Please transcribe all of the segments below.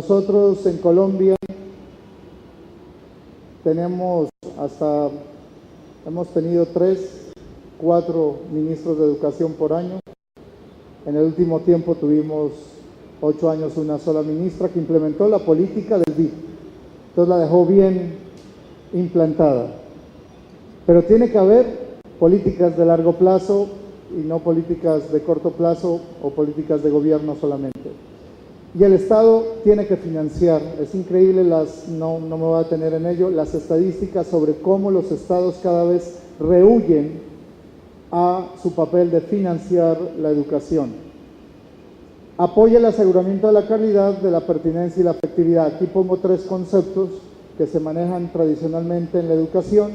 Nosotros en Colombia hemos tenido 3, 4 ministros de educación por año. En el último tiempo tuvimos 8 años una sola ministra que implementó la política del BID. Entonces la dejó bien implantada. Pero tiene que haber políticas de largo plazo y no políticas de corto plazo o políticas de gobierno solamente. Y el Estado tiene que financiar. Es increíble, no me voy a detener en ello, las estadísticas sobre cómo los estados cada vez rehuyen a su papel de financiar la educación. Apoya el aseguramiento de la calidad, de la pertinencia y la efectividad. Aquí pongo 3 conceptos que se manejan tradicionalmente en la educación.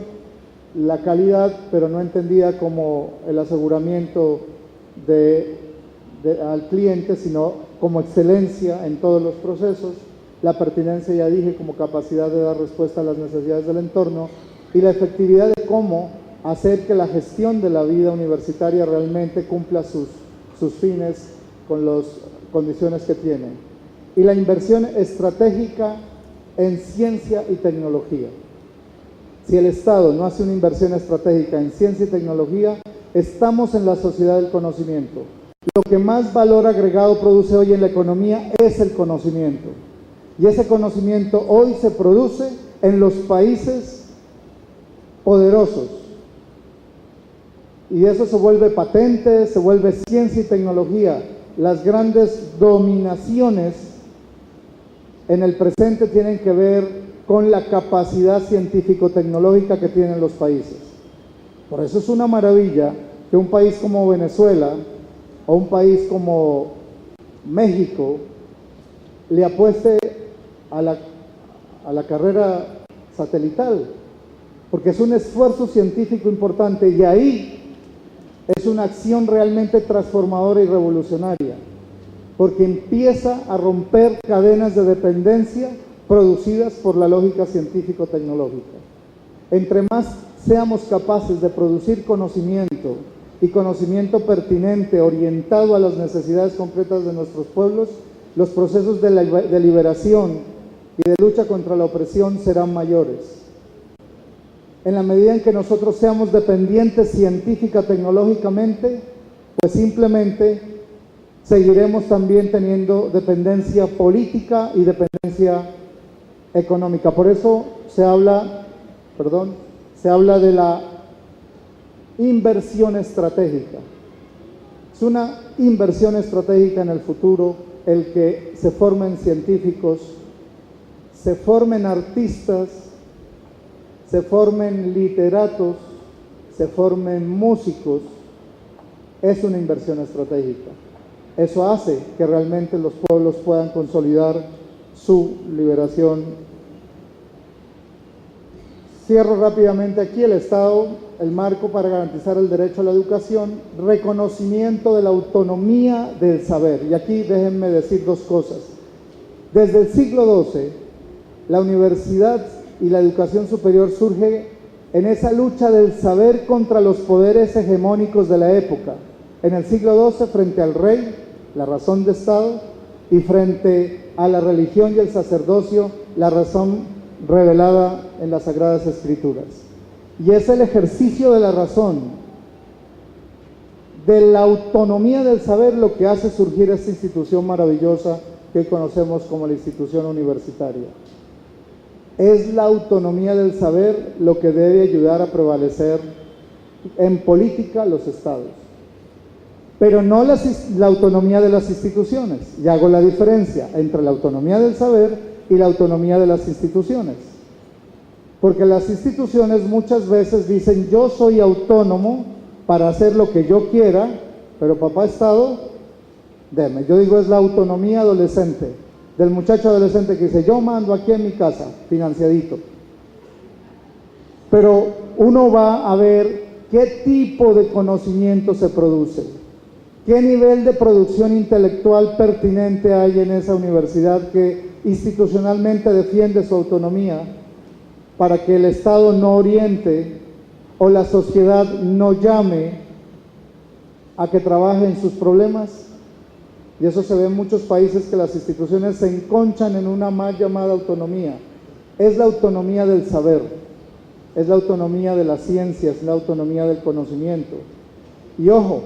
La calidad, pero no entendida como el aseguramiento al cliente, sino como excelencia en todos los procesos. La pertinencia, ya dije, como capacidad de dar respuesta a las necesidades del entorno. Y la efectividad de cómo hacer que la gestión de la vida universitaria realmente cumpla sus fines con las condiciones que tiene. Y la inversión estratégica en ciencia y tecnología. Si el Estado no hace una inversión estratégica en ciencia y tecnología, estamos en la sociedad del conocimiento. Lo que más valor agregado produce hoy en la economía es el conocimiento. Y ese conocimiento hoy se produce en los países poderosos. Y eso se vuelve patente, se vuelve ciencia y tecnología. Las grandes dominaciones en el presente tienen que ver con la capacidad científico-tecnológica que tienen los países. Por eso es una maravilla que un país como Venezuela o un país como México le apueste a la carrera satelital, porque es un esfuerzo científico importante y ahí es una acción realmente transformadora y revolucionaria, porque empieza a romper cadenas de dependencia producidas por la lógica científico-tecnológica. Entre más seamos capaces de producir conocimiento y conocimiento pertinente, orientado a las necesidades concretas de nuestros pueblos, los procesos de liberación y de lucha contra la opresión serán mayores. En la medida en que nosotros seamos dependientes científica, tecnológicamente, pues simplemente seguiremos también teniendo dependencia política y dependencia económica. Por eso se habla de la inversión estratégica. Es una inversión estratégica en el futuro el que se formen científicos, se formen artistas, se formen literatos, se formen músicos. Es una inversión estratégica. Eso hace que realmente los pueblos puedan consolidar su liberación. Cierro rápidamente aquí. El Estado, el marco para garantizar el derecho a la educación, reconocimiento de la autonomía del saber. Y aquí déjenme decir 2 cosas. Desde el siglo XII, la universidad y la educación superior surge en esa lucha del saber contra los poderes hegemónicos de la época. En el siglo XII, frente al rey, la razón de Estado, y frente a la religión y el sacerdocio, la razón revelada en las Sagradas Escrituras. Y es el ejercicio de la razón, de la autonomía del saber, lo que hace surgir esta institución maravillosa que conocemos como la institución universitaria. Es la autonomía del saber lo que debe ayudar a prevalecer en política los estados, pero no la autonomía de las instituciones. Y hago la diferencia entre la autonomía del saber y la autonomía de las instituciones, porque las instituciones muchas veces dicen: yo soy autónomo para hacer lo que yo quiera, pero papá Estado, deme. Yo digo, es la autonomía adolescente, del muchacho adolescente que dice: yo mando aquí en mi casa, financiadito. Pero uno va a ver qué tipo de conocimiento se produce, qué nivel de producción intelectual pertinente hay en esa universidad que institucionalmente defiende su autonomía, para que el Estado no oriente o la sociedad no llame a que trabaje en sus problemas. Y eso se ve en muchos países, que las instituciones se enconchan en una mal llamada autonomía. Es la autonomía del saber, es la autonomía de la ciencia, es la autonomía del conocimiento. Y ojo,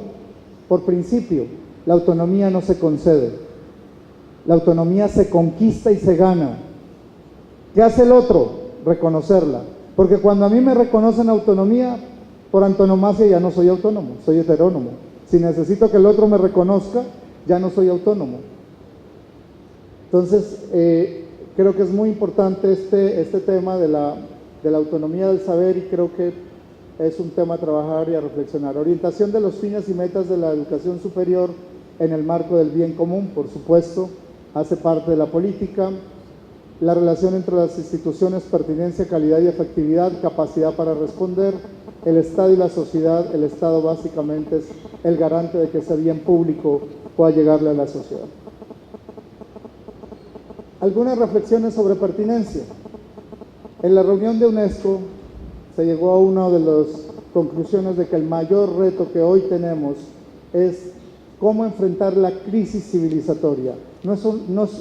por principio, la autonomía no se concede, la autonomía se conquista y se gana. ¿Qué hace el otro? Reconocerla. Porque cuando a mí me reconocen autonomía, por antonomasia ya no soy autónomo, soy heterónomo. Si necesito que el otro me reconozca, ya no soy autónomo. Entonces, creo que es muy importante este tema de la autonomía del saber, y creo que es un tema a trabajar y a reflexionar. Orientación de los fines y metas de la educación superior en el marco del bien común, por supuesto, hace parte de la política. La relación entre las instituciones, pertinencia, calidad y efectividad, capacidad para responder. El Estado y la sociedad. El Estado básicamente es el garante de que ese bien público pueda llegarle a la sociedad. Algunas reflexiones sobre pertinencia. En la reunión de UNESCO se llegó a una de las conclusiones de que el mayor reto que hoy tenemos es cómo enfrentar la crisis civilizatoria.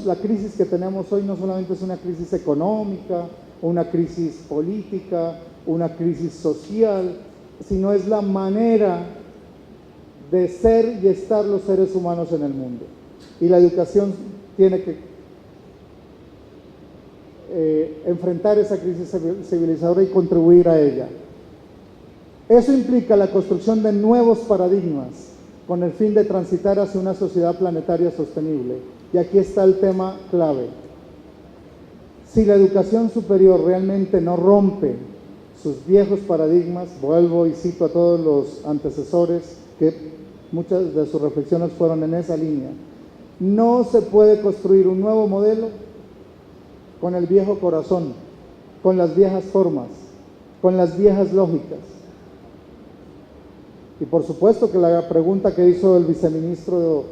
La crisis que tenemos hoy no solamente es una crisis económica, una crisis política, una crisis social, sino es la manera de ser y estar los seres humanos en el mundo. Y la educación tiene que enfrentar esa crisis civilizadora y contribuir a ella. Eso implica la construcción de nuevos paradigmas con el fin de transitar hacia una sociedad planetaria sostenible. Y aquí está el tema clave. Si la educación superior realmente no rompe sus viejos paradigmas, vuelvo y cito a todos los antecesores que muchas de sus reflexiones fueron en esa línea, no se puede construir un nuevo modelo con el viejo corazón, con las viejas formas, con las viejas lógicas. Y por supuesto que la pregunta que hizo el viceministro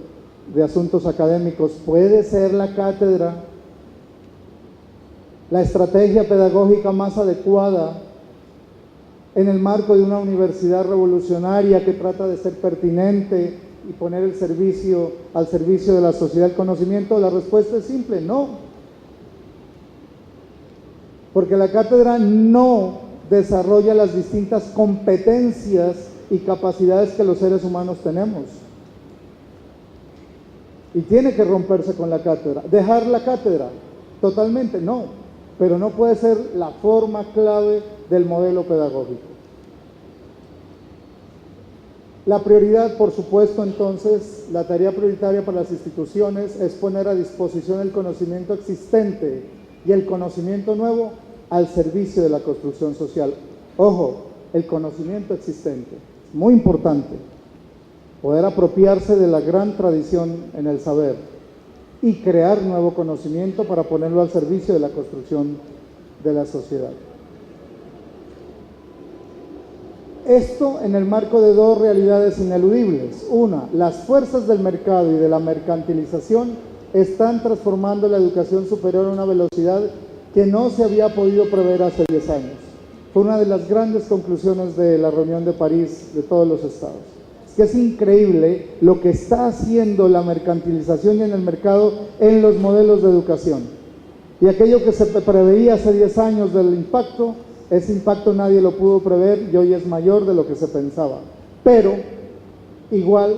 de Asuntos Académicos, ¿puede ser la cátedra la estrategia pedagógica más adecuada en el marco de una universidad revolucionaria que trata de ser pertinente y poner el servicio al servicio de la sociedad del conocimiento? La respuesta es simple, no. Porque la cátedra no desarrolla las distintas competencias y capacidades que los seres humanos tenemos. Y tiene que romperse con la cátedra. Dejar la cátedra, totalmente no, pero no puede ser la forma clave del modelo pedagógico. La prioridad, por supuesto, entonces, la tarea prioritaria para las instituciones es poner a disposición el conocimiento existente y el conocimiento nuevo al servicio de la construcción social. Ojo, el conocimiento existente, muy importante, poder apropiarse de la gran tradición en el saber y crear nuevo conocimiento para ponerlo al servicio de la construcción de la sociedad. Esto en el marco de dos realidades ineludibles. Una, las fuerzas del mercado y de la mercantilización están transformando la educación superior a una velocidad que no se había podido prever hace 10 años. Fue una de las grandes conclusiones de la reunión de París de todos los estados. Es que es increíble lo que está haciendo la mercantilización en el mercado en los modelos de educación. Y aquello que se preveía hace 10 años del impacto, ese impacto nadie lo pudo prever y hoy es mayor de lo que se pensaba. Pero, igual,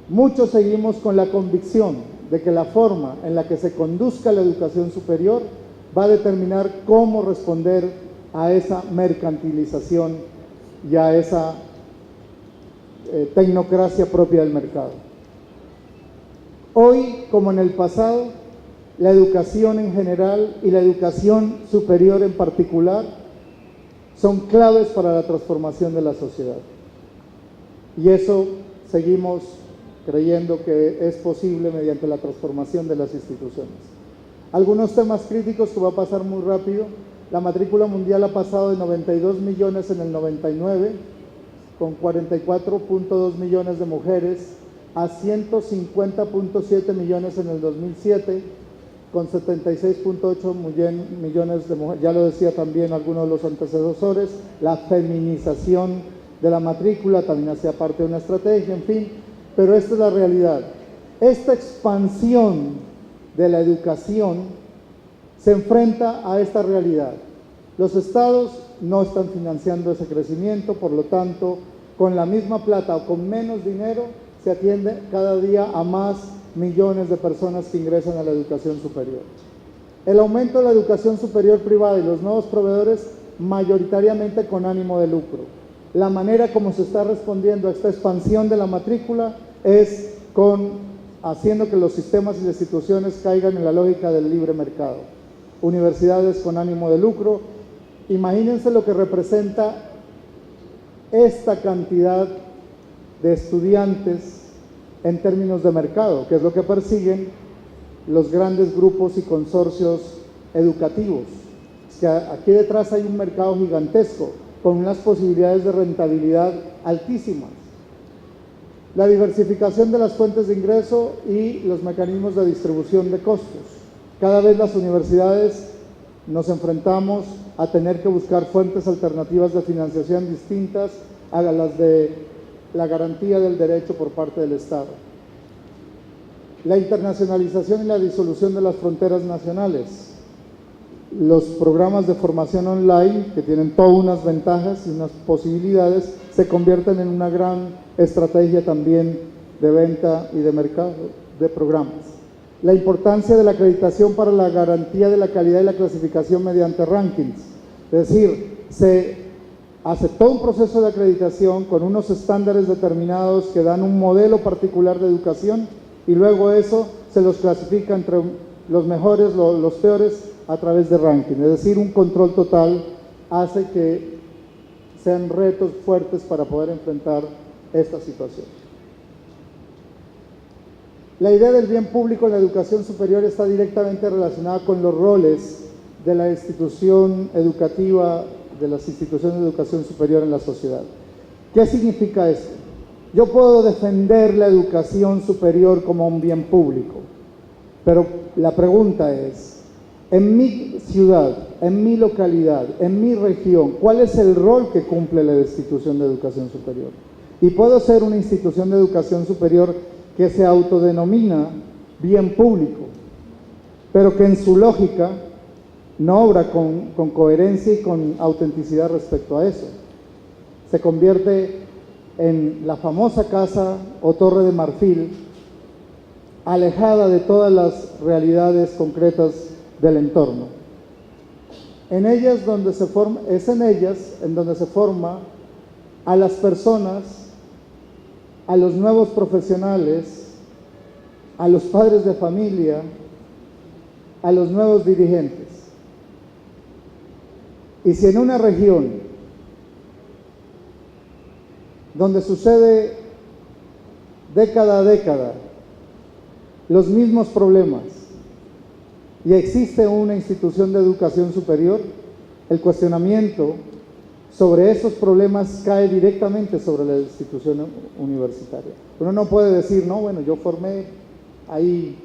muchos seguimos con la convicción de que la forma en la que se conduzca la educación superior va a determinar cómo responder a esa mercantilización y a esa tecnocracia propia del mercado. Hoy, como en el pasado, la educación en general y la educación superior en particular son claves para la transformación de la sociedad. Y eso seguimos creyendo que es posible mediante la transformación de las instituciones. Algunos temas críticos que voy a pasar muy rápido. La matrícula mundial ha pasado de 92 millones en el 99, con 44.2 millones de mujeres, a 150.7 millones en el 2007, con 76.8 millones de mujeres. Ya lo decía también algunos de los antecesores, la feminización de la matrícula también hacía parte de una estrategia, en fin, pero esta es la realidad. Esta expansión de la educación se enfrenta a esta realidad. Los estados no están financiando ese crecimiento, por lo tanto, con la misma plata o con menos dinero, se atiende cada día a más millones de personas que ingresan a la educación superior. El aumento de la educación superior privada y los nuevos proveedores, mayoritariamente con ánimo de lucro. La manera como se está respondiendo a esta expansión de la matrícula es haciendo que los sistemas y las instituciones caigan en la lógica del libre mercado. Universidades con ánimo de lucro. Imagínense lo que representa esta cantidad de estudiantes en términos de mercado, que es lo que persiguen los grandes grupos y consorcios educativos. Es que aquí detrás hay un mercado gigantesco, con unas posibilidades de rentabilidad altísimas. La diversificación de las fuentes de ingreso y los mecanismos de distribución de costos. Cada vez las universidades nos enfrentamos a tener que buscar fuentes alternativas de financiación distintas a las de la garantía del derecho por parte del Estado. La internacionalización y la disolución de las fronteras nacionales. Los programas de formación online, que tienen todas unas ventajas y unas posibilidades, se convierten en una gran estrategia también de venta y de mercado de programas. La importancia de la acreditación para la garantía de la calidad y la clasificación mediante rankings. Es decir, se hace todo un proceso de acreditación con unos estándares determinados que dan un modelo particular de educación y luego eso se los clasifica entre los mejores, los peores, a través de ranking. Es decir, un control total hace que sean retos fuertes para poder enfrentar esta situación. La idea del bien público en la educación superior está directamente relacionada con los roles de la institución educativa, de las instituciones de educación superior en la sociedad. ¿Qué significa esto? Yo puedo defender la educación superior como un bien público, pero la pregunta es, en mi ciudad, en mi localidad, en mi región, ¿cuál es el rol que cumple la institución de educación superior? Y puedo ser una institución de educación superior que se autodenomina bien público, pero que en su lógica no obra con coherencia y con autenticidad respecto a eso. Se convierte en la famosa casa o torre de marfil, alejada de todas las realidades concretas del entorno. En ellas es en ellas en donde se forma a las personas, a los nuevos profesionales, a los padres de familia, a los nuevos dirigentes. Y si en una región donde sucede década a década los mismos problemas y existe una institución de educación superior, el cuestionamiento sobre esos problemas cae directamente sobre la institución universitaria. Uno no puede decir, no, bueno, yo formé, ahí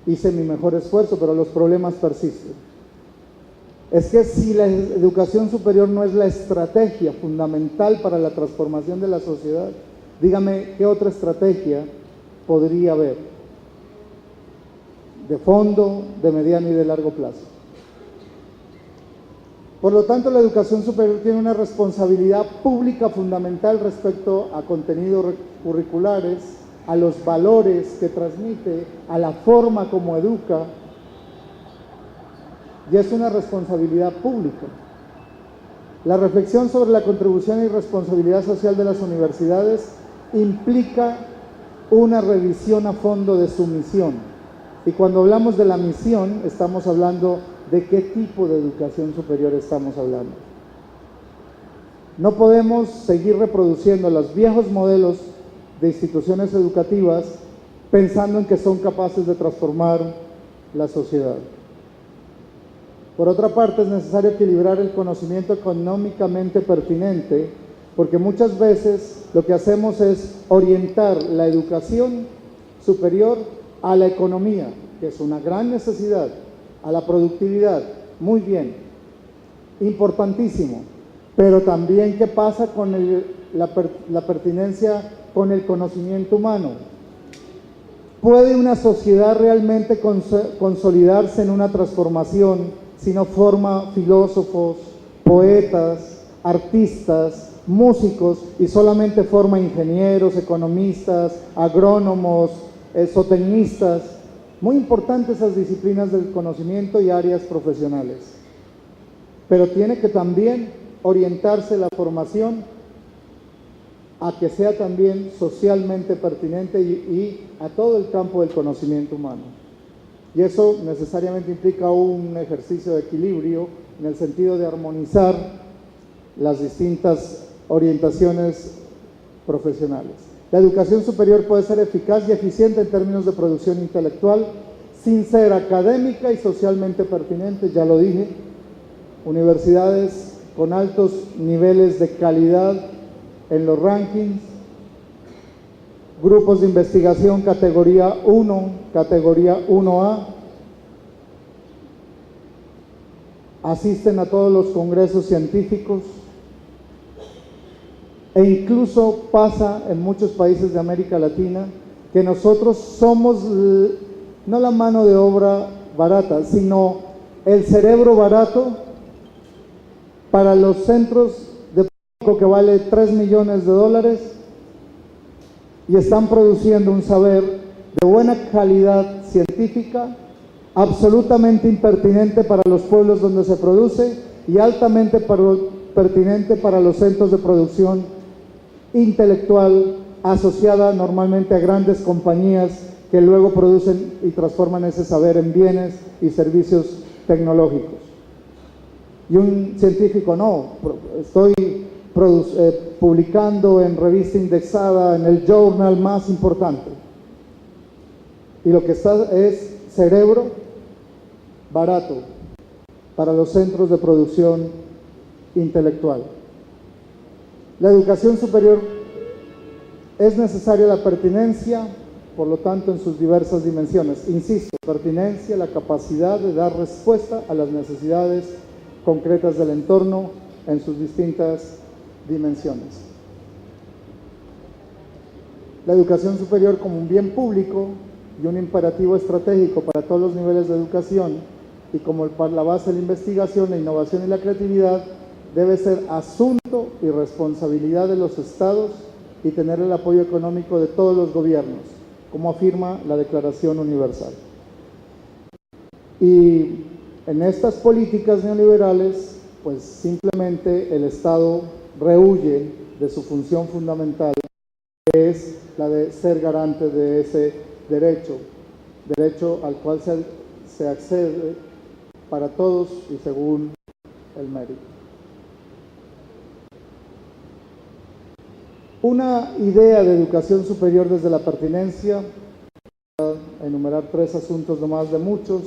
hice mi mejor esfuerzo, pero los problemas persisten. Es que si la educación superior no es la estrategia fundamental para la transformación de la sociedad, dígame qué otra estrategia podría haber, de fondo, de mediano y de largo plazo. Por lo tanto, la educación superior tiene una responsabilidad pública fundamental respecto a contenidos curriculares, a los valores que transmite, a la forma como educa, y es una responsabilidad pública. La reflexión sobre la contribución y responsabilidad social de las universidades implica una revisión a fondo de su misión. Y cuando hablamos de la misión, estamos hablando de qué tipo de educación superior estamos hablando. No podemos seguir reproduciendo los viejos modelos de instituciones educativas pensando en que son capaces de transformar la sociedad. Por otra parte, es necesario equilibrar el conocimiento económicamente pertinente, porque muchas veces lo que hacemos es orientar la educación superior a la economía, que es una gran necesidad, a la productividad, muy bien, importantísimo, pero también qué pasa con la pertinencia con el conocimiento humano. ¿Puede una sociedad realmente consolidarse en una transformación si no forma filósofos, poetas, artistas, músicos y solamente forma ingenieros, economistas, agrónomos, zootecnistas? Muy importantes esas disciplinas del conocimiento y áreas profesionales. Pero tiene que también orientarse la formación a que sea también socialmente pertinente y a todo el campo del conocimiento humano. Y eso necesariamente implica un ejercicio de equilibrio en el sentido de armonizar las distintas orientaciones profesionales. La educación superior puede ser eficaz y eficiente en términos de producción intelectual, sin ser académica y socialmente pertinente, ya lo dije. Universidades con altos niveles de calidad en los rankings, grupos de investigación categoría 1, categoría 1A, asisten a todos los congresos científicos e incluso pasa en muchos países de América Latina que nosotros somos no la mano de obra barata, sino el cerebro barato para los centros de que vale 3 millones de dólares y están produciendo un saber de buena calidad científica, absolutamente impertinente para los pueblos donde se produce y altamente pertinente para los centros de producción intelectual asociada normalmente a grandes compañías que luego producen y transforman ese saber en bienes y servicios tecnológicos. Y un científico no, estoy publicando en revista indexada, en el journal más importante. Y lo que está es cerebro barato para los centros de producción intelectual. La educación superior es necesaria la pertinencia, por lo tanto, en sus diversas dimensiones. Insisto, pertinencia, la capacidad de dar respuesta a las necesidades concretas del entorno en sus distintas dimensiones. La educación superior como un bien público y un imperativo estratégico para todos los niveles de educación y como la base de la investigación, la innovación y la creatividad debe ser asunto y responsabilidad de los estados y tener el apoyo económico de todos los gobiernos, como afirma la Declaración Universal. Y en estas políticas neoliberales, pues simplemente el Estado rehuye de su función fundamental, que es la de ser garante de ese derecho al cual se accede para todos y según el mérito. Una idea de educación superior desde la pertinencia, enumerar 3 asuntos nomás de muchos,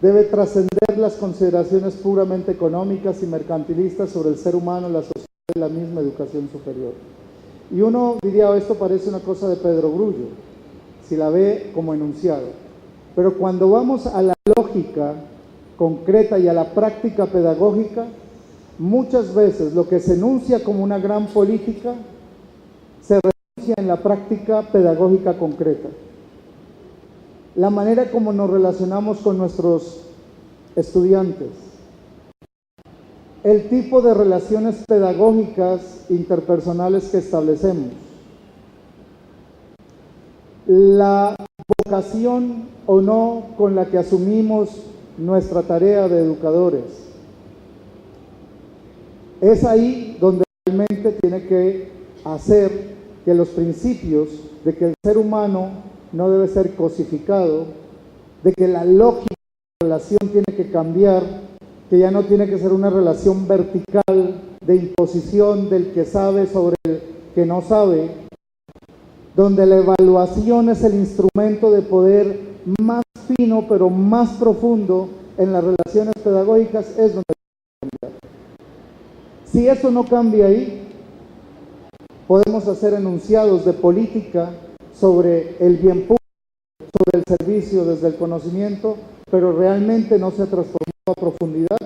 debe trascender las consideraciones puramente económicas y mercantilistas sobre el ser humano, la sociedad y la misma educación superior. Y uno diría, esto parece una cosa de Pedro Grullo, si la ve como enunciado. Pero cuando vamos a la lógica concreta y a la práctica pedagógica, muchas veces lo que se enuncia como una gran política se renuncia en la práctica pedagógica concreta. La manera como nos relacionamos con nuestros estudiantes, el tipo de relaciones pedagógicas interpersonales que establecemos, la vocación o no con la que asumimos nuestra tarea de educadores. Es ahí donde realmente tiene que hacer que los principios de que el ser humano no debe ser cosificado, de que la lógica de la relación tiene que cambiar, que ya no tiene que ser una relación vertical de imposición del que sabe sobre el que no sabe, donde la evaluación es el instrumento de poder más fino pero más profundo en las relaciones pedagógicas, es donde tiene que cambiar. Si eso no cambia ahí, podemos hacer enunciados de política sobre el bien público, sobre el servicio desde el conocimiento, pero realmente no se ha transformado a profundidad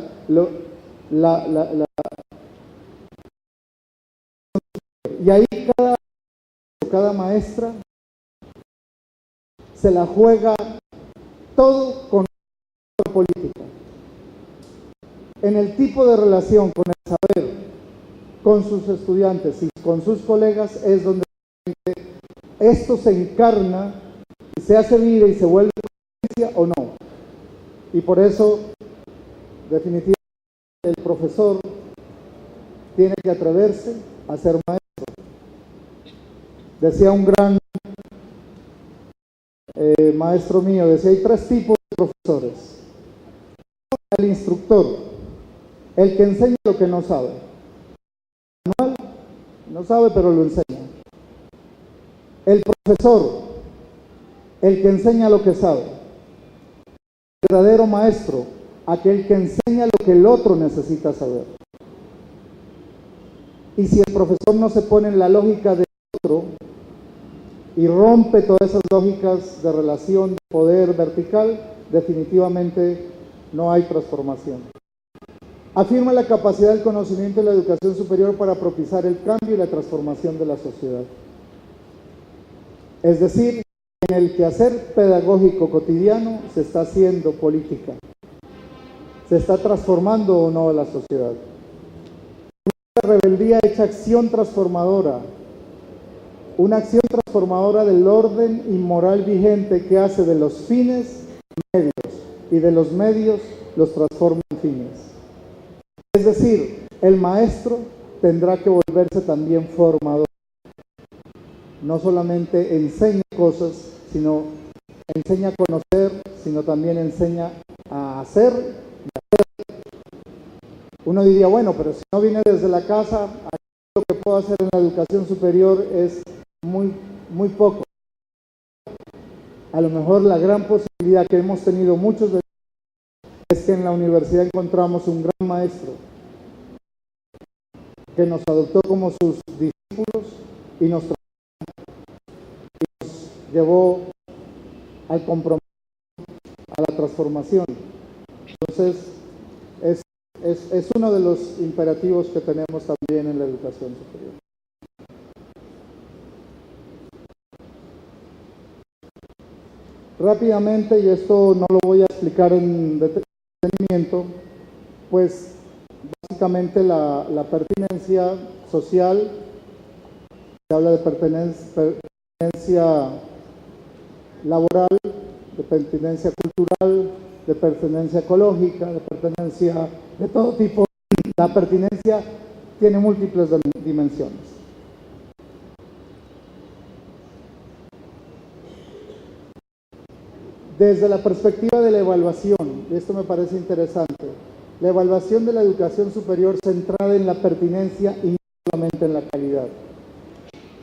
y ahí cada maestra se la juega todo con la política. En el tipo de relación con el saber, con sus estudiantes y con sus colegas es donde esto se encarna y se hace vida y se vuelve conciencia o no. Y por eso, definitivamente, el profesor tiene que atreverse a ser maestro. Decía un gran maestro mío, decía, hay tres tipos de profesores. El instructor, el que enseña lo que no sabe. No sabe, pero lo enseña. El profesor, el que enseña lo que sabe. El verdadero maestro, aquel que enseña lo que el otro necesita saber. Y si el profesor no se pone en la lógica del otro y rompe todas esas lógicas de relación, de poder vertical, definitivamente no hay transformación. Afirma la capacidad del conocimiento y la educación superior para propiciar el cambio y la transformación de la sociedad. Es decir, en el quehacer pedagógico cotidiano se está haciendo política. ¿Se está transformando o no la sociedad? Una rebeldía hecha acción transformadora. Una acción transformadora del orden y moral vigente que hace de los fines medios y de los medios los transforma en fines. Es decir, el maestro tendrá que volverse también formador. No solamente enseña cosas, sino enseña a conocer, sino también enseña a hacer y a hacer. Uno diría, bueno, pero si no viene desde la casa, lo que puedo hacer en la educación superior es muy poco. A lo mejor la gran posibilidad que hemos tenido muchos de es que en la universidad encontramos un gran maestro que nos adoptó como sus discípulos y nos llevó al compromiso, a la transformación. Entonces, es uno de los imperativos que tenemos también en la educación superior. Rápidamente, y esto no lo voy a explicar en detenimiento, pues básicamente la pertinencia social, se habla de pertinencia laboral, de pertinencia cultural, de pertinencia ecológica, de pertinencia de todo tipo. La pertinencia tiene múltiples dimensiones. Desde la perspectiva de la evaluación, y esto me parece interesante, la evaluación de la educación superior centrada en la pertinencia y no solamente en la calidad.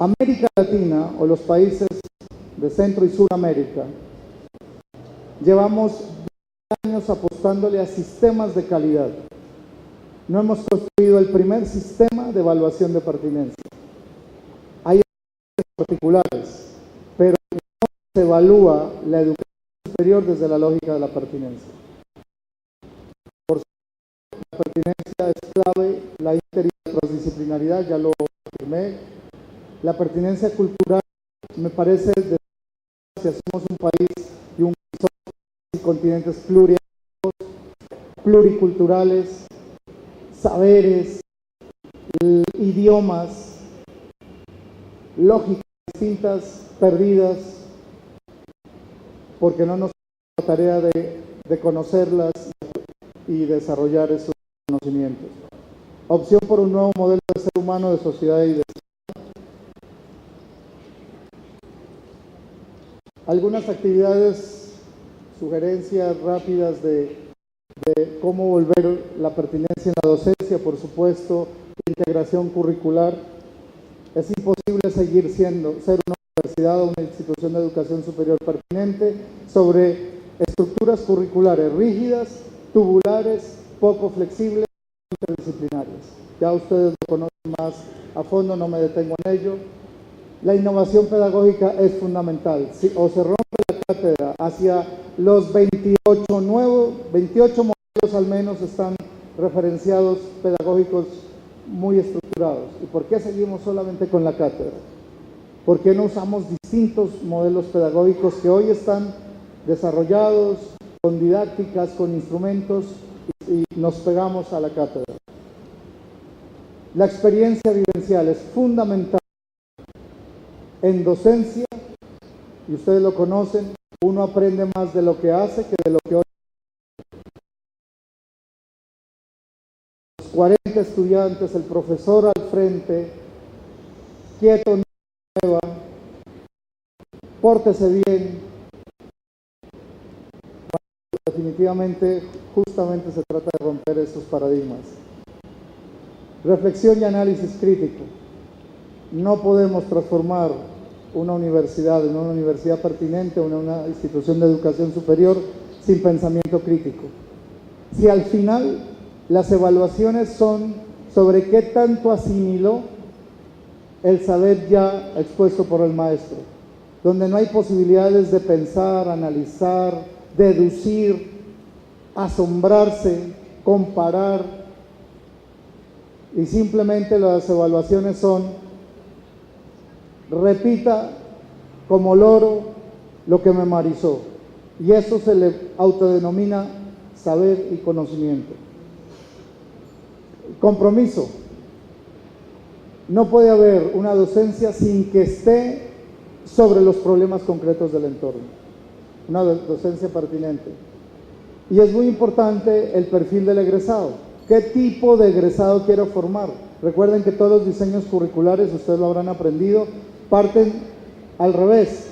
América Latina o los países de Centro y Suramérica llevamos 10 años apostándole a sistemas de calidad. No hemos construido el primer sistema de evaluación de pertinencia. Hay particulares, pero no se evalúa la educación superior desde la lógica de la pertinencia. Por supuesto, la pertinencia es clave, la inter y la transdisciplinaridad, ya lo afirmé. La pertinencia cultural me parece, si hacemos un país y un continentes pluriculturales, saberes, idiomas, lógicas distintas, perdidas, porque no nos da la tarea de conocerlas y desarrollar esos conocimientos. Opción por un nuevo modelo de ser humano, de sociedad y de algunas actividades, sugerencias rápidas de cómo volver la pertinencia en la docencia, por supuesto, integración curricular. Es imposible seguir ser una universidad o una institución de educación superior pertinente sobre estructuras curriculares rígidas, tubulares, poco flexibles, interdisciplinarias. Ya ustedes lo conocen más a fondo, no me detengo en ello. La innovación pedagógica es fundamental. O se rompe la cátedra hacia los 28 modelos al menos están referenciados pedagógicos muy estructurados. ¿Y por qué seguimos solamente con la cátedra? ¿Por qué no usamos distintos modelos pedagógicos que hoy están desarrollados con didácticas, con instrumentos y nos pegamos a la cátedra? La experiencia vivencial es fundamental en docencia, y ustedes lo conocen, uno aprende más de lo que hace que de lo que oye. 40 estudiantes, el profesor al frente, quieto, no mueva, pórtese bien. Definitivamente, justamente se trata de romper esos paradigmas. Reflexión y análisis crítico. No podemos transformar una universidad en una universidad pertinente o en una institución de educación superior sin pensamiento crítico. Si al final las evaluaciones son sobre qué tanto asimiló el saber ya expuesto por el maestro, donde no hay posibilidades de pensar, analizar, deducir, asombrarse, comparar, y simplemente las evaluaciones son: repita como loro lo que memorizó, y eso se le autodenomina saber y conocimiento. Compromiso. No puede haber una docencia sin que esté sobre los problemas concretos del entorno, una docencia pertinente. Y es muy importante el perfil del egresado. ¿Qué tipo de egresado quiero formar? Recuerden que todos los diseños curriculares, ustedes lo habrán aprendido, parten al revés,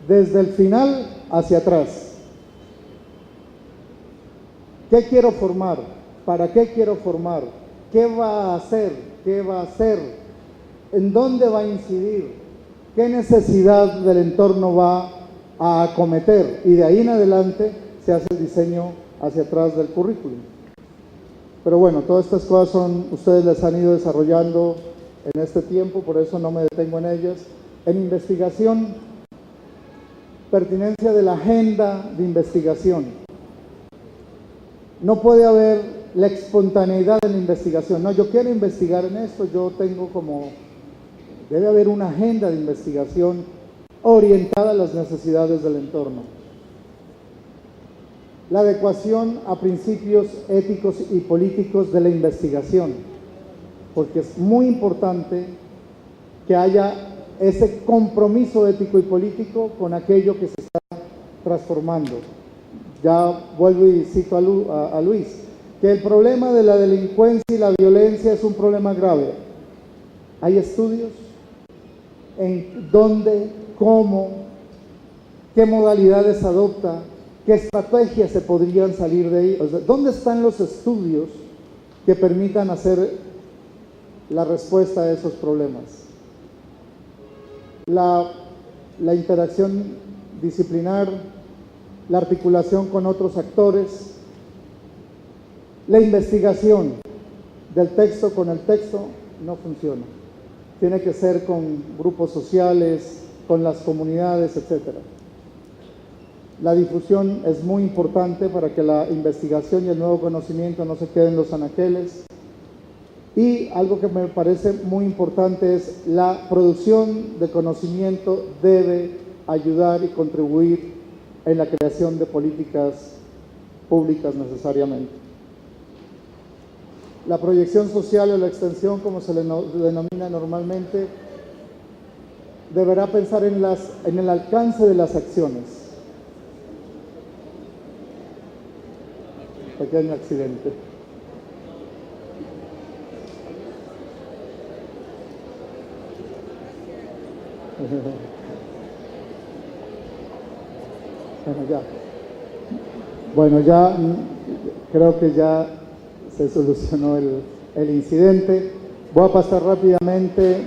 desde el final hacia atrás. ¿Qué quiero formar? ¿Para qué quiero formar? ¿Qué va a hacer? ¿Qué va a hacer? ¿En dónde va a incidir? ¿Qué necesidad del entorno va a acometer? Y de ahí en adelante se hace el diseño hacia atrás del currículum. Pero bueno, todas estas cosas ustedes las han ido desarrollando en este tiempo, por eso no me detengo en ellas. En investigación, pertinencia de la agenda de investigación. No puede haber la espontaneidad en la investigación. No, yo quiero investigar en esto, yo tengo como... Debe haber una agenda de investigación orientada a las necesidades del entorno. La adecuación a principios éticos y políticos de la investigación, porque es muy importante que haya ese compromiso ético y político con aquello que se está transformando. Ya vuelvo y cito a Luis, que el problema de la delincuencia y la violencia es un problema grave. Hay estudios en dónde, cómo, qué modalidades adopta, qué estrategias se podrían salir de ahí. O sea, ¿dónde están los estudios que permitan hacer la respuesta a esos problemas? La interacción disciplinar, la articulación con otros actores, la investigación del texto con el texto no funciona. Tiene que ser con grupos sociales, con las comunidades, etc. La difusión es muy importante para que la investigación y el nuevo conocimiento no se queden en los anaqueles. Y algo que me parece muy importante es la producción de conocimiento debe ayudar y contribuir en la creación de políticas públicas necesariamente. La proyección social o la extensión, como se le denomina normalmente, deberá pensar en el alcance de las acciones. Pequeño accidente. Bueno, ya creo que ya se solucionó el incidente. Voy a pasar rápidamente.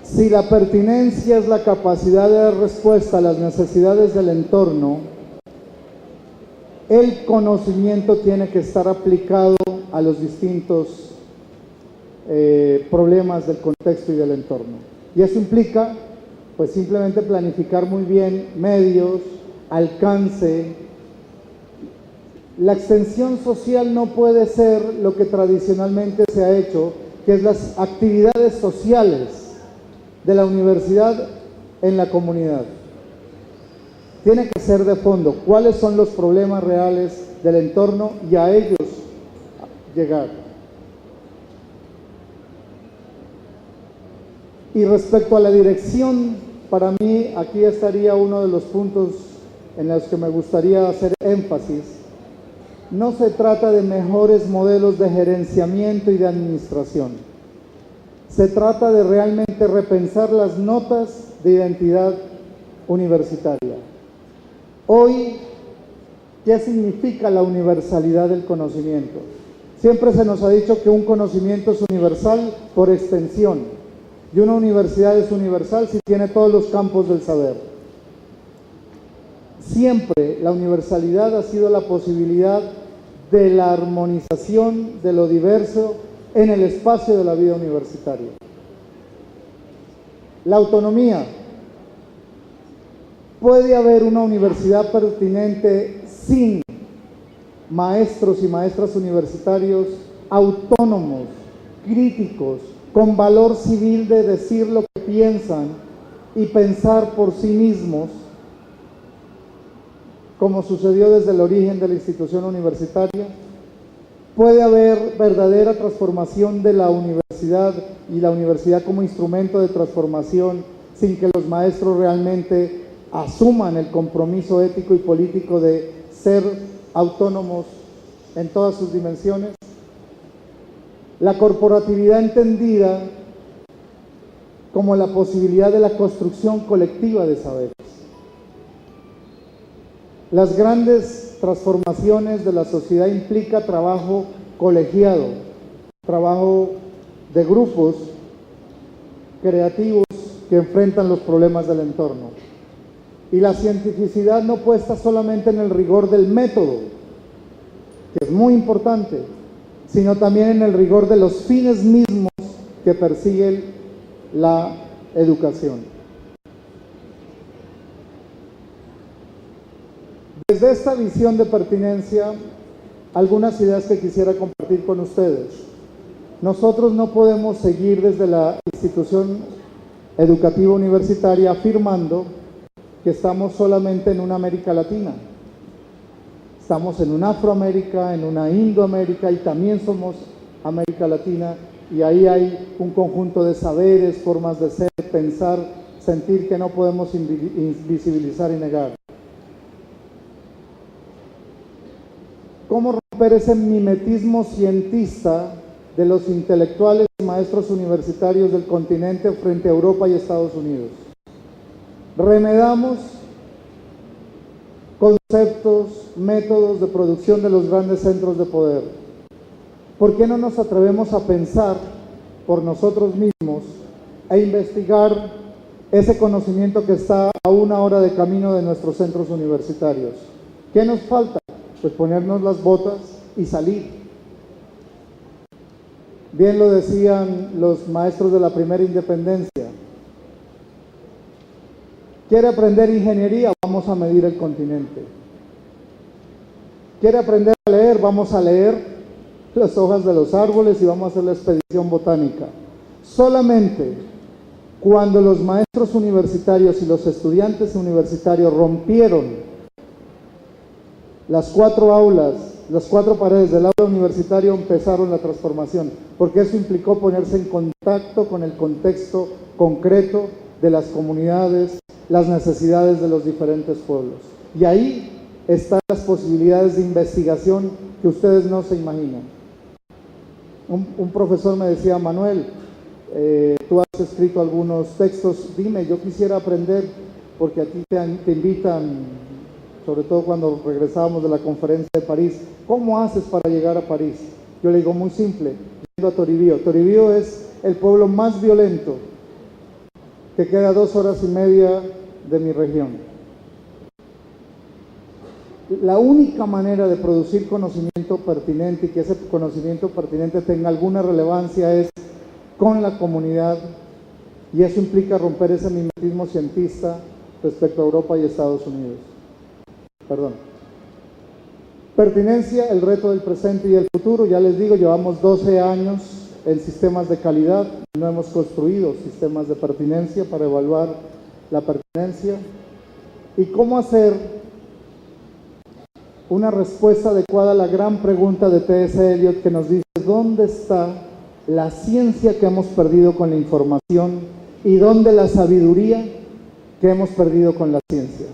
Si la pertinencia es la capacidad de dar respuesta a las necesidades del entorno, el conocimiento tiene que estar aplicado a los distintos problemas del contexto y del entorno. Y eso implica, pues, simplemente planificar muy bien medios, alcance, La extensión social no puede ser lo que tradicionalmente se ha hecho, que es las actividades sociales de la universidad en la comunidad. Tiene que ser de fondo, cuáles son los problemas reales del entorno y a ellos llegar. Y respecto a la dirección, para mí aquí estaría uno de los puntos en los que me gustaría hacer énfasis. No se trata de mejores modelos de gerenciamiento y de administración. Se trata de realmente repensar las notas de identidad universitaria. Hoy, ¿qué significa la universalidad del conocimiento? Siempre se nos ha dicho que un conocimiento es universal por extensión, y una universidad es universal si tiene todos los campos del saber. Siempre la universalidad ha sido la posibilidad de la armonización de lo diverso en el espacio de la vida universitaria. La autonomía. Puede haber una universidad pertinente sin maestros y maestras universitarios autónomos, críticos, con valor civil de decir lo que piensan y pensar por sí mismos, como sucedió desde el origen de la institución universitaria. Puede haber verdadera transformación de la universidad y la universidad como instrumento de transformación sin que los maestros realmente asuman el compromiso ético y político de ser autónomos en todas sus dimensiones. La corporatividad entendida como la posibilidad de la construcción colectiva de saberes. Las grandes transformaciones de la sociedad implica trabajo colegiado, trabajo de grupos creativos que enfrentan los problemas del entorno. Y la cientificidad no puesta solamente en el rigor del método, que es muy importante, sino también en el rigor de los fines mismos que persigue la educación. Desde esta visión de pertinencia, algunas ideas que quisiera compartir con ustedes. Nosotros no podemos seguir desde la institución educativa universitaria afirmando que estamos solamente en una América Latina. Estamos en una Afroamérica, en una Indoamérica y también somos América Latina, y ahí hay un conjunto de saberes, formas de ser, pensar, sentir que no podemos invisibilizar y negar. ¿Cómo romper ese mimetismo cientista de los intelectuales y maestros universitarios del continente frente a Europa y Estados Unidos? Remedamos conceptos, métodos de producción de los grandes centros de poder. ¿Por qué no nos atrevemos a pensar por nosotros mismos e investigar ese conocimiento que está a 1 hora de camino de nuestros centros universitarios? ¿Qué nos falta? Pues ponernos las botas y salir. Bien lo decían los maestros de la primera independencia. ¿Quiere aprender ingeniería? Vamos a medir el continente. ¿Quiere aprender a leer? Vamos a leer las hojas de los árboles y vamos a hacer la expedición botánica. Solamente cuando los maestros universitarios y los estudiantes universitarios rompieron las 4 aulas, las 4 paredes del aula universitario, empezaron la transformación, porque eso implicó ponerse en contacto con el contexto concreto de las comunidades, las necesidades de los diferentes pueblos. Y ahí están las posibilidades de investigación que ustedes no se imaginan. Un profesor me decía: Manuel, tú has escrito algunos textos, dime, yo quisiera aprender, porque a ti te invitan, sobre todo cuando regresábamos de la conferencia de París, ¿cómo haces para llegar a París? Yo le digo: muy simple, yendo a Toribío. Toribío es el pueblo más violento, que queda 2 horas y media de mi región. La única manera de producir conocimiento pertinente y que ese conocimiento pertinente tenga alguna relevancia es con la comunidad, y eso implica romper ese mimetismo cientista respecto a Europa y Estados Unidos. Perdón. Pertinencia, el reto del presente y el futuro. Ya les digo, llevamos 12 años en sistemas de calidad, no hemos construido sistemas de pertinencia para evaluar la pertinencia. ¿Y cómo hacer una respuesta adecuada a la gran pregunta de T.S. Eliot que nos dice dónde está la ciencia que hemos perdido con la información y dónde la sabiduría que hemos perdido con la ciencia?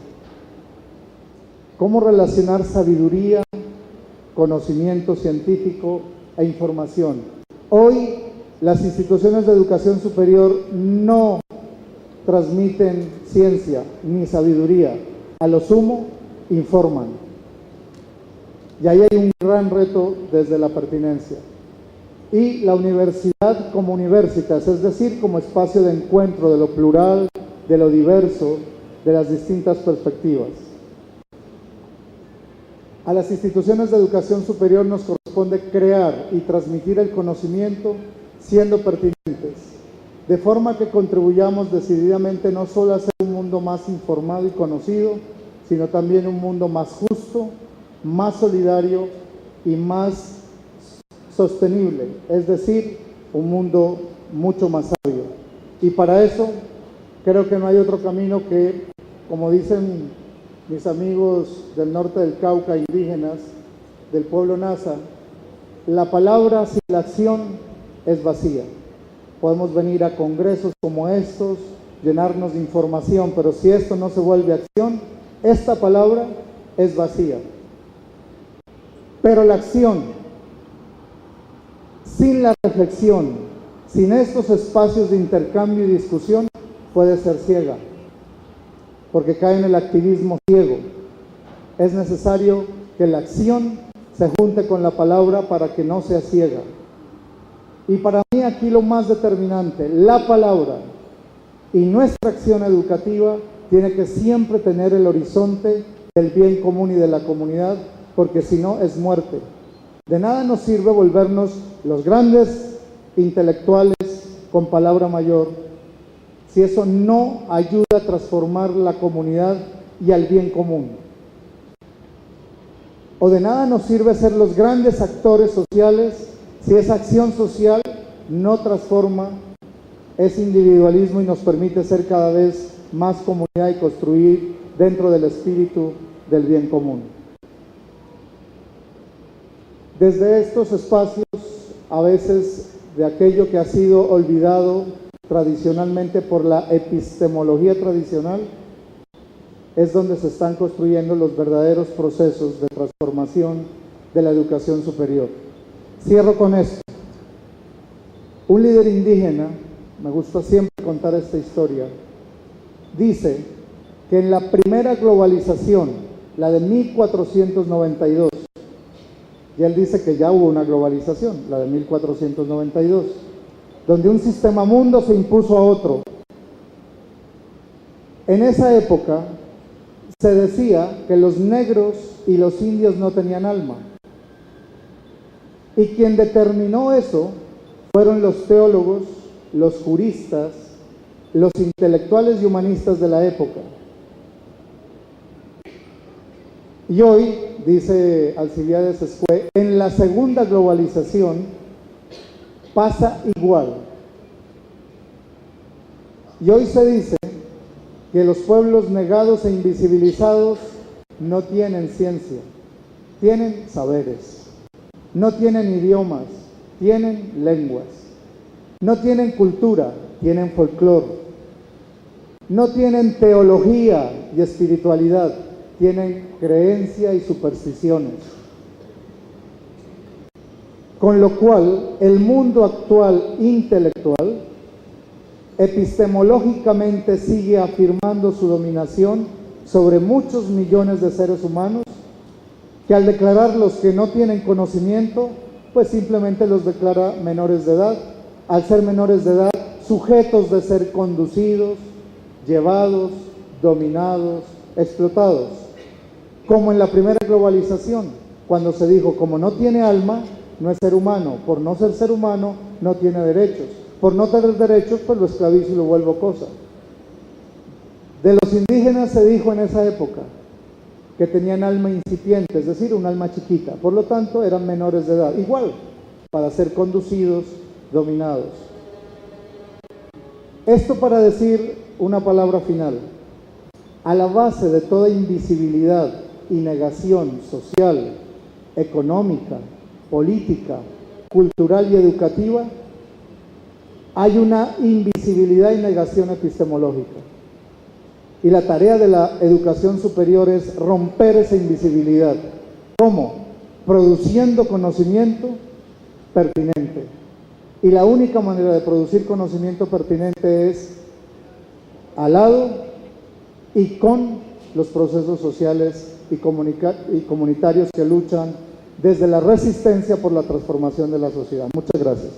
¿Cómo relacionar sabiduría, conocimiento científico e información? Hoy las instituciones de educación superior no transmiten ciencia ni sabiduría, a lo sumo informan. Y ahí hay un gran reto desde la pertinencia. Y la universidad como universitas, es decir, como espacio de encuentro de lo plural, de lo diverso, de las distintas perspectivas. A las instituciones de educación superior nos corresponde crear y transmitir el conocimiento siendo pertinentes, de forma que contribuyamos decididamente no solo a hacer un mundo más informado y conocido, sino también un mundo más justo, más solidario y más sostenible, es decir, un mundo mucho más sabio. Y para eso creo que no hay otro camino que, como dicen mis amigos del norte del Cauca, indígenas, del pueblo Nasa, la palabra sin la acción es vacía. Podemos venir a congresos como estos, llenarnos de información, pero si esto no se vuelve acción, esta palabra es vacía. Pero la acción, sin la reflexión, sin estos espacios de intercambio y discusión, puede ser ciega, porque cae en el activismo ciego. Es necesario que la acción se junte con la palabra para que no sea ciega. Y para mí aquí lo más determinante, la palabra y nuestra acción educativa tiene que siempre tener el horizonte del bien común y de la comunidad, porque si no es muerte. De nada nos sirve volvernos los grandes intelectuales con palabra mayor si eso no ayuda a transformar la comunidad y al bien común. O de nada nos sirve ser los grandes actores sociales si esa acción social no transforma ese individualismo y nos permite ser cada vez más comunidad y construir dentro del espíritu del bien común. Desde estos espacios, a veces de aquello que ha sido olvidado tradicionalmente por la epistemología tradicional, es donde se están construyendo los verdaderos procesos de transformación de la educación superior. Cierro con esto. Un líder indígena, me gusta siempre contar esta historia, dice que en la primera globalización, la de 1492, y él dice que ya hubo una globalización, la de 1492, donde un sistema mundo se impuso a otro. En esa época se decía que los negros y los indios no tenían alma. Y quien determinó eso fueron los teólogos, los juristas, los intelectuales y humanistas de la época. Y hoy, dice Alcibiades Escué, en la segunda globalización pasa igual. Y hoy se dice que los pueblos negados e invisibilizados no tienen ciencia, tienen saberes, no tienen idiomas, tienen lenguas, no tienen cultura, tienen folclore, no tienen teología y espiritualidad, tienen creencia y supersticiones. Con lo cual, el mundo actual intelectual epistemológicamente sigue afirmando su dominación sobre muchos millones de seres humanos, que al declararlos que no tienen conocimiento, pues simplemente los declara menores de edad, al ser menores de edad, sujetos de ser conducidos, llevados, dominados, explotados. Como en la primera globalización, cuando se dijo, como no tiene alma, no es ser humano, por no ser humano, no tiene derechos. Por no tener derechos, pues lo esclavizo y lo vuelvo cosa. De los indígenas se dijo en esa época, que tenían alma incipiente, es decir, un alma chiquita. Por lo tanto, eran menores de edad, igual, para ser conducidos, dominados. Esto para decir una palabra final. A la base de toda invisibilidad y negación social, económica, política, cultural y educativa, hay una invisibilidad y negación epistemológica. Y la tarea de la educación superior es romper esa invisibilidad. ¿Cómo? Produciendo conocimiento pertinente. Y la única manera de producir conocimiento pertinente es al lado y con los procesos sociales y comunitarios que luchan desde la resistencia por la transformación de la sociedad. Muchas gracias.